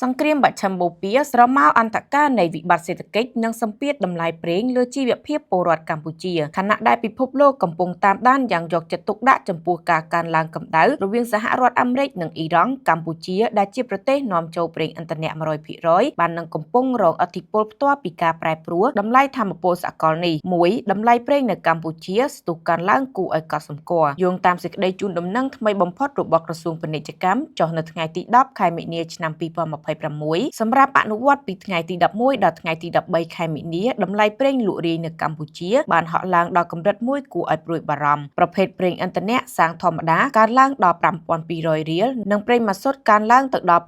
សង្គ្រាមបច្ឆិមបូព៌ាស្រមោលអន្តការនៃវិបត្តិសេដ្ឋកិច្ចនិងសម្ពាធតម្លៃប្រេងលើជីវភាពពលរដ្ឋកម្ពុជាខណៈដែលពិភពលោកកំពុងតាមដានយ៉ាងយកចិត្តទុកដាក់ចំពោះការកើនឡើងកម្ដៅរវាងសហរដ្ឋអាមេរិកនិងអ៊ីរ៉ង់កម្ពុជាដែលជាប្រទេសនាំចូលប្រេងឥន្ធនៈ 100% បាននឹងកំពុងរងឥទ្ធិពលផ្ទាល់ពីការប្រែប្រួលតម្លៃថាមពលសកលនេះមួយតម្លៃប្រេងនៅកម្ពុជាស្ទុះកើនឡើងគួរឲ្យកត់សម្គាល់យោងតាមសេចក្តីជូនដំណឹងថ្មីបំផុតរបស់ក្រសួងពាណិជ្ជកម្មចុះនៅថ្ងៃទី10ខែមិនិនាឆ្នាំ2026សម្រាប់អនុវត្តពីថ្ងៃទី11ដល់ថ្ងៃទី13ខែមិនិនាតម្លៃប្រេងលក់រាយនៅកម្ពុជាបានហក់ឡើងដល់កម្រិតមួយគួរឲ្យព្រួយបារម្ភប្រភេទប្រេងឥន្ធនៈសាងធម្មតាកើនឡើងដល់ 5,200 រៀលនិងប្រេងម៉ាស៊ុតកើនឡើងទៅដល់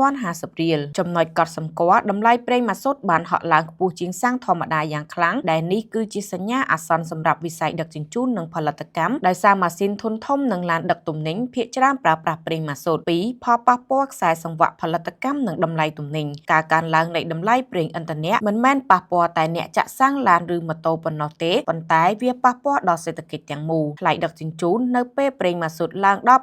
6,050 រៀលចំណុចកត់សម្គាល់តម្លៃប្រេងម៉ាស៊ុតបានហក់ឡើងខ្ពស់ជាងសាំងធម្មតាយ៉ាងខ្លាំងដែលនេះគឺជាសញ្ញាអាសន្នសម្រាប់វិស័យដឹកជញ្ជូននិងផលិតកម្មដោយសារម៉ាស៊ីនធុនធំនិងឡានដឹកទំនិញភាគច្រើនប្រើប្រាស់ប្រេងម៉ាស៊ុត 2. ផលប៉ះពាល់ខ្សែសង្វាក់ផលិតកម្មនិងតម្លៃទំនិញការកើនឡើងនៃតម្លៃប្រេងឥន្ធនៈមិនមែនប៉ះពាល់តែអ្នកចាក់សាំងឡានឬម៉ូតូប៉ុណ្ណោះទេប៉ុន្តែវាប៉ះពាល់ដល់សេដ្ឋកិច្ចទាំងមូលថ្លៃដឹកជញ្ជូននៅពេលប្រេងម៉ាស៊ុតឡើងដល់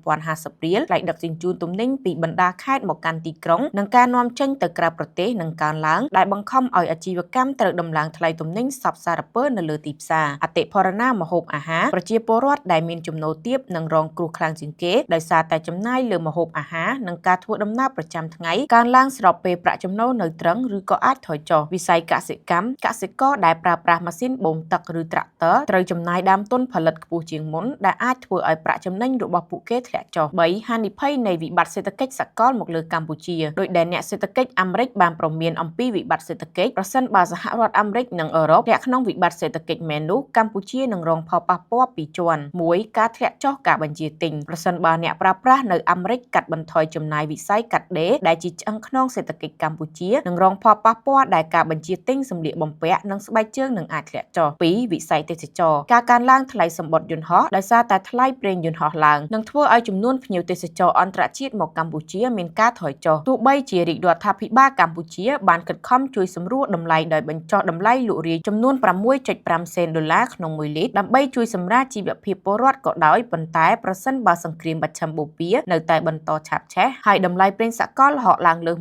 6,050 រៀលថ្លៃដឹកជញ្ជូនទំនិញពីបណ្ដាខេត្តមកកាន់ទីក្រុងនិងការនាំចេញទៅក្រៅប្រទេសនឹងកើនឡើងដែលបង្ខំឲ្យអាជីវកម្មត្រូវដំឡើងថ្លៃទំនិញសពសារពើនៅលើទីផ្សារអតិផរណាម្ហូបអាហារប្រជាពលរដ្ឋដែលមានចំណូលទាបនឹងរងគ្រោះខ្លាំងជាងគេដោយសារតែចំណាយលើម្ហូបអាហារនិងការធ្វើដំណើរប្រចាំថ្ងៃកើនឡើងស្របពេលប្រាក់ចំណូលនៅទ្រឹងឬក៏អាចថយចុះវិស័យកសិកម្មកសិករដែលប្រើប្រាស់ម៉ាស៊ីនបូមទឹកឬត្រាក់ទ័រត្រូវចំណាយដើមទុនផលិតខ្ពស់ជាងមុនដែលអាចធ្វើឲ្យប្រាក់ចំណេញរបស់ពួកគេធ្លាក់ចុះ 3. ហានិភ័យនៃវិបត្តិសេដ្ឋកិច្ចសកលមកលើកម្ពុជាដោយដែលអ្នកសេដ្ឋកិច្ចអាមេរិកបានព្រមានអំពីវិបត្តិសេដ្ឋកិច្ចប្រសិនបើសហរដ្ឋអាមេរិកនិងអឺរ៉ុបធ្លាក់ក្នុងវិបត្តិសេដ្ឋកិច្ចមែននោះកម្ពុជានឹងរងផលប៉ះពាល់ពីរជាន់ 1. ការធ្លាក់ចុះការបញ្ជាទិញប្រសិនបើអ្នកប្រើប្រាស់នៅអាមេរិកកាត់បន្ថយចំណាយវិស័យកាត់ដេរដែលជាឆ្អឹងខ្នងសេដ្ឋកិច្ចកម្ពុជានឹងរងផលប៉ះពាល់ដែលការបញ្ជាទិញសម្លៀកបំពាក់និងស្បែកជើងនឹងអាចធ្លាក់ចុះ 2. វិស័យទេសចរណ៍ការកើនឡើងថ្លៃសម្បត្តិយន្តហោះដោយសារតែថ្លៃប្រេងយន្តហោះឡើងនឹងធ្វើឲ្យចំនួនភ្ញៀវទេសចរអន្តរជាតិមកកម្ពុជាមានការថយចុះទោះបីជារាជរដ្ឋាភិបាលកម្ពុជាបានខិតខំជួយសម្រួលតម្លៃដោយបញ្ចុះតម្លៃលក់រាយចំនួន 6.5 សេនដុល្លារក្នុង1លីត្រដើម្បីជួយសម្រាលជីវភាពពលរដ្ឋក៏ដោយប៉ុន្តែប្រសិនបើសង្គ្រាមបច្ឆិមបូព៌ានៅតែបន្តឆាបឆេះហើយតម្លៃប្រេងសកលហក់ឡើងលើស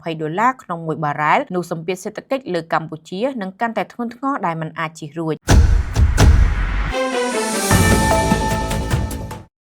$120ក្នុង1បារ៉ែលនោះសម្ពាធសេដ្ឋកិច្ចលើកម្ពុជានឹងកាន់តែធ្ងន់ធ្ងរដែលមិនអាចជៀសរួច